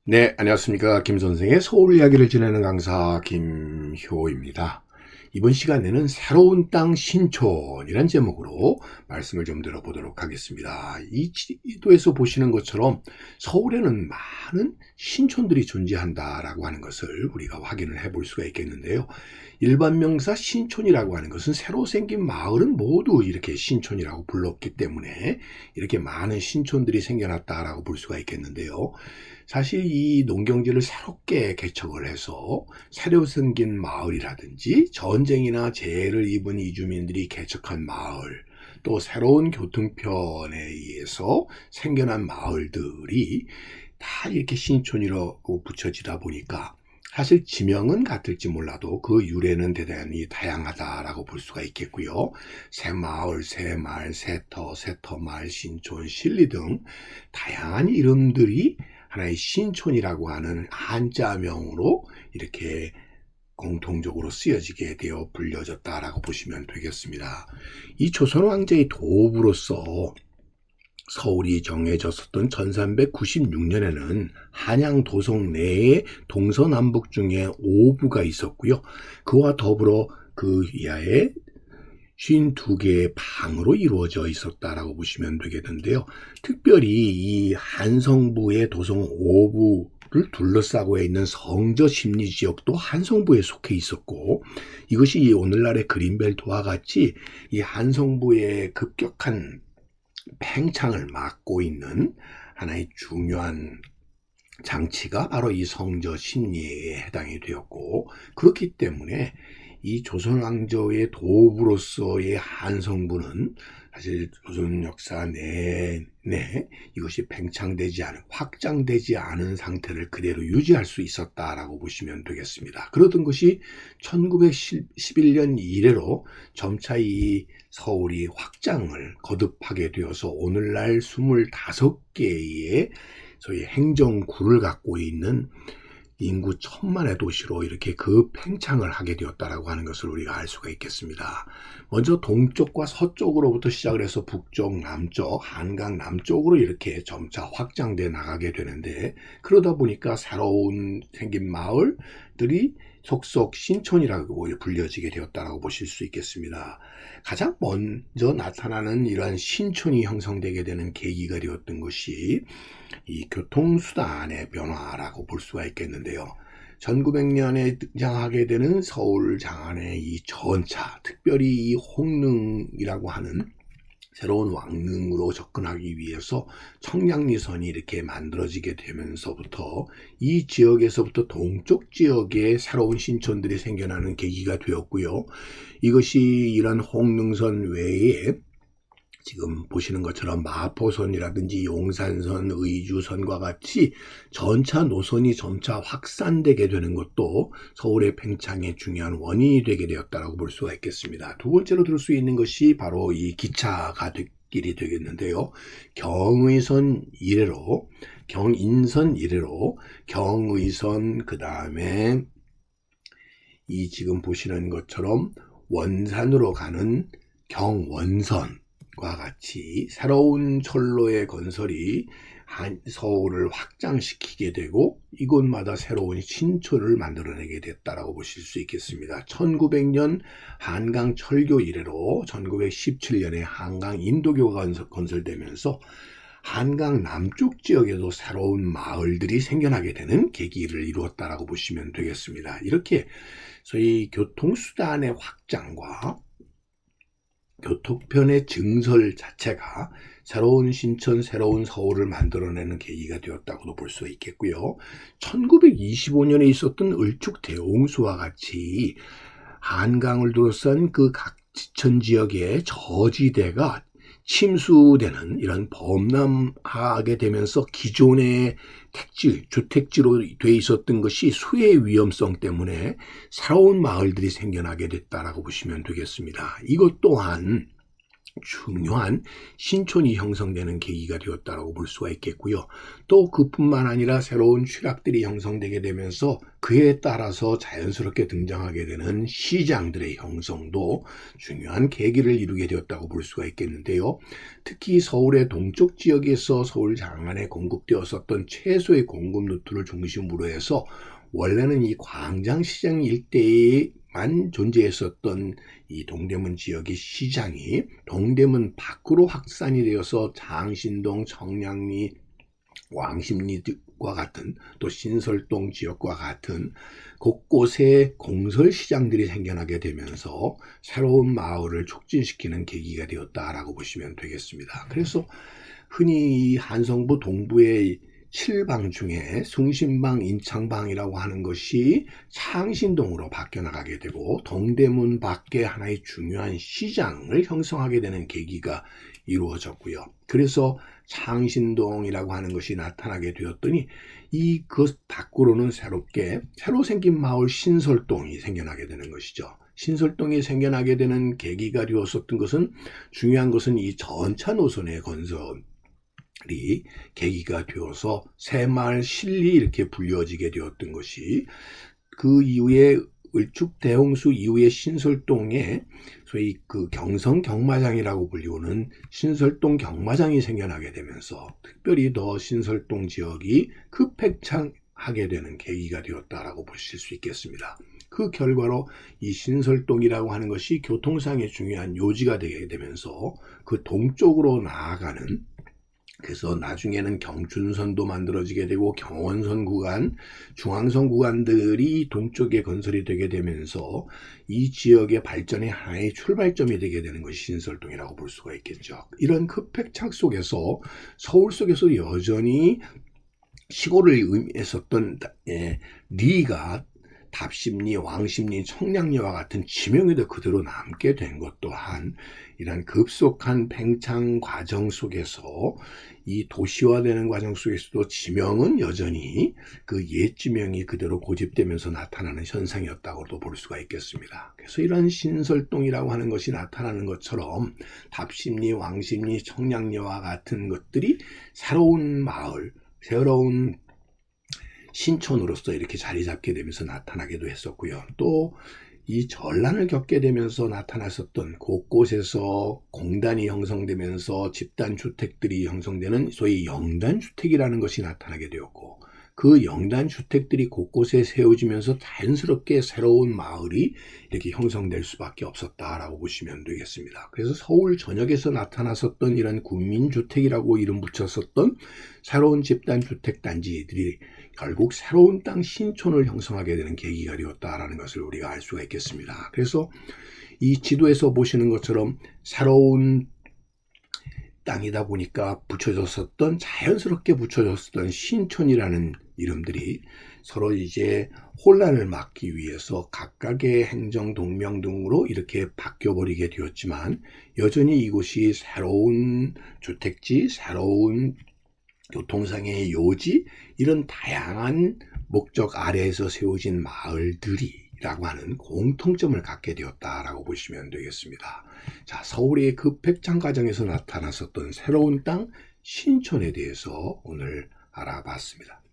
네, 안녕하십니까. 김 선생의 서울 이야기를 지내는 강사 김효입니다. 이번 시간에는 새로운 땅 신촌이란 제목으로 말씀을 좀 들어보도록 하겠습니다. 이 지도에서 보시는 것처럼 서울에는 많은 신촌들이 존재한다라고 하는 것을 우리가 확인을 해볼 수가 있겠는데요. 일반 명사 신촌이라고 하는 것은 새로 생긴 마을은 모두 이렇게 신촌이라고 불렀기 때문에 이렇게 많은 신촌들이 생겨났다라고 볼 수가 있겠는데요. 사실 이 농경지를 새롭게 개척을 해서 새로 생긴 마을이라든지 전쟁이나 재해를 입은 이주민들이 개척한 마을, 또 새로운 교통편에 의해서 생겨난 마을들이 다 이렇게 신촌이라고 붙여지다 보니까 사실 지명은 같을지 몰라도 그 유래는 대단히 다양하다라고 볼 수가 있겠고요. 새마을, 새말, 새터, 새터말, 신촌, 신리 등 다양한 이름들이 하나의 신촌이라고 하는 한자명으로 이렇게 공통적으로 쓰여지게 되어 불려졌다라고 보시면 되겠습니다. 이 조선 왕제의 도읍으로서 서울이 정해졌었던 1396년에는 한양 도성 내에 동서남북 중에 5부가 있었고요. 그와 더불어 그 이하에 52개의 방으로 이루어져 있었다라고 보시면 되겠는데요. 특별히 이 한성부의 도성 5부를 둘러싸고 있는 성저 심리 지역도 한성부에 속해 있었고, 이것이 오늘날의 그린벨트와 같이 이 한성부의 급격한 팽창을 막고 있는 하나의 중요한 장치가 바로 이 성저 심리에 해당이 되었고, 그렇기 때문에 이 조선 왕조의 도읍으로서의 한성부는 사실 조선 역사 내내 이것이 팽창되지 않은, 확장되지 않은 상태를 그대로 유지할 수 있었다라고 보시면 되겠습니다. 그러던 것이 1911년 이래로 점차 이 서울이 확장을 거듭하게 되어서 오늘날 25개의 소위 행정구를 갖고 있는 인구 1000만의 도시로 이렇게 팽창을 하게 되었다라고 하는 것을 우리가 알 수가 있겠습니다. 먼저 동쪽과 서쪽으로부터 시작을 해서 북쪽, 남쪽, 한강 남쪽으로 이렇게 점차 확장돼 나가게 되는데, 그러다 보니까 새로운 생긴 마을들이 속속 신촌이라고 불려지게 되었다고 보실 수 있겠습니다. 가장 먼저 나타나는 이러한 신촌이 형성되게 되는 계기가 되었던 것이 이 교통수단의 변화라고 볼 수가 있겠는데요. 1900년에 등장하게 되는 서울 장안의 이 전차, 특별히 이 홍릉이라고 하는 새로운 왕릉으로 접근하기 위해서 청량리선이 이렇게 만들어지게 되면서부터 이 지역에서부터 동쪽 지역에 새로운 신촌들이 생겨나는 계기가 되었고요. 이것이 이런 홍릉선 외에 지금 보시는 것처럼 마포선이라든지 용산선, 의주선과 같이 전차 노선이 점차 확산되게 되는 것도 서울의 팽창의 중요한 원인이 되게 되었다고 볼 수가 있겠습니다. 두 번째로 들 수 있는 것이 바로 이 기차가 길이 되겠는데요. 경의선 이래로, 경인선 이래로, 경의선, 그 다음에 이 지금 보시는 것처럼 원산으로 가는 경원선, 과 같이 새로운 철로의 건설이 서울을 확장시키게 되고 이곳마다 새로운 신촌을 만들어내게 됐다라고 보실 수 있겠습니다. 1900년 한강 철교 이래로 1917년에 한강 인도교가 건설되면서 한강 남쪽 지역에도 새로운 마을들이 생겨나게 되는 계기를 이루었다라고 보시면 되겠습니다. 이렇게 소위 교통수단의 확장과 교통편의 증설 자체가 새로운 신촌, 새로운 서울을 만들어내는 계기가 되었다고도 볼 수 있겠고요. 1925년에 있었던 을죽대홍수와 같이 한강을 둘러싼 그 각 지천 지역의 저지대가 침수되는 이런 범람하게 되면서 기존의 택지, 주택지로 돼 있었던 것이 수해 위험성 때문에 새로운 마을들이 생겨나게 됐다라고 보시면 되겠습니다. 이것 또한 중요한 신촌이 형성되는 계기가 되었다고 볼 수가 있겠고요. 또 그뿐만 아니라 새로운 취락들이 형성되게 되면서 그에 따라서 자연스럽게 등장하게 되는 시장들의 형성도 중요한 계기를 이루게 되었다고 볼 수가 있겠는데요. 특히 서울의 동쪽 지역에서 서울 장안에 공급되었었던 채소의 공급 루트를 중심으로 해서 원래는 이 광장시장 일대에만 존재했었던 이 동대문 지역의 시장이 동대문 밖으로 확산이 되어서 장신동, 청량리, 왕십리과 같은 또 신설동 지역과 같은 곳곳에 공설시장들이 생겨나게 되면서 새로운 마을을 촉진시키는 계기가 되었다라고 보시면 되겠습니다. 그래서 흔히 한성부 동부의 7방 중에 숭신방, 인창방이라고 하는 것이 창신동으로 바뀌어 나가게 되고 동대문 밖에 하나의 중요한 시장을 형성하게 되는 계기가 이루어졌고요. 그래서 창신동이라고 하는 것이 나타나게 되었더니 그 밖으로는 새로 생긴 마을 신설동이 생겨나게 되는 것이죠. 신설동이 생겨나게 되는 계기가 되었었던 것은 중요한 것은 이 전차 노선의 건설 이 계기가 되어서 새마을 신리 이렇게 불려지게 되었던 것이 그 이후에 을축 대홍수 이후에 신설동에 소위 그 경성 경마장이라고 불리우는 신설동 경마장이 생겨나게 되면서 특별히 더 신설동 지역이 급팽창하게 되는 계기가 되었다라고 보실 수 있겠습니다. 그 결과로 이 신설동이라고 하는 것이 교통상의 중요한 요지가 되게 되면서 그 동쪽으로 나아가는 그래서 나중에는 경춘선도 만들어지게 되고 경원선 구간, 중앙선 구간들이 동쪽에 건설이 되게 되면서 이 지역의 발전의 하나의 출발점이 되게 되는 것이 신설동이라고 볼 수가 있겠죠. 이런 급팽창 속에서 서울 속에서 여전히 시골을 의미했었던 리가 답심리, 왕십리, 청량리와 같은 지명에도 그대로 남게 된 것 또한 이런 급속한 팽창 과정 속에서 이 도시화되는 과정 속에서도 지명은 여전히 그 옛 지명이 그대로 고집되면서 나타나는 현상이었다고도 볼 수가 있겠습니다. 그래서 이런 신설동이라고 하는 것이 나타나는 것처럼 답심리, 왕십리, 청량리와 같은 것들이 새로운 마을, 새로운 신촌으로서 이렇게 자리 잡게 되면서 나타나기도 했었고요. 또 이 전란을 겪게 되면서 나타났었던 곳곳에서 공단이 형성되면서 집단주택들이 형성되는 소위 영단주택이라는 것이 나타나게 되었고 그 영단주택들이 곳곳에 세워지면서 자연스럽게 새로운 마을이 이렇게 형성될 수밖에 없었다라고 보시면 되겠습니다. 그래서 서울 전역에서 나타났었던 이런 국민주택이라고 이름 붙였었던 새로운 집단주택 단지들이 결국 새로운 땅 신촌을 형성하게 되는 계기가 되었다라는 것을 우리가 알 수가 있겠습니다. 그래서 이 지도에서 보시는 것처럼 새로운 땅이다 보니까 자연스럽게 붙여졌었던 신촌이라는 이름들이 서로 이제 혼란을 막기 위해서 각각의 행정 동명 등으로 이렇게 바뀌어버리게 되었지만 여전히 이곳이 새로운 주택지, 새로운 교통상의 요지 이런 다양한 목적 아래에서 세워진 마을들이라고 하는 공통점을 갖게 되었다라고 보시면 되겠습니다. 자, 서울의 급팽창 과정에서 나타났었던 새로운 땅 신촌에 대해서 오늘 알아봤습니다.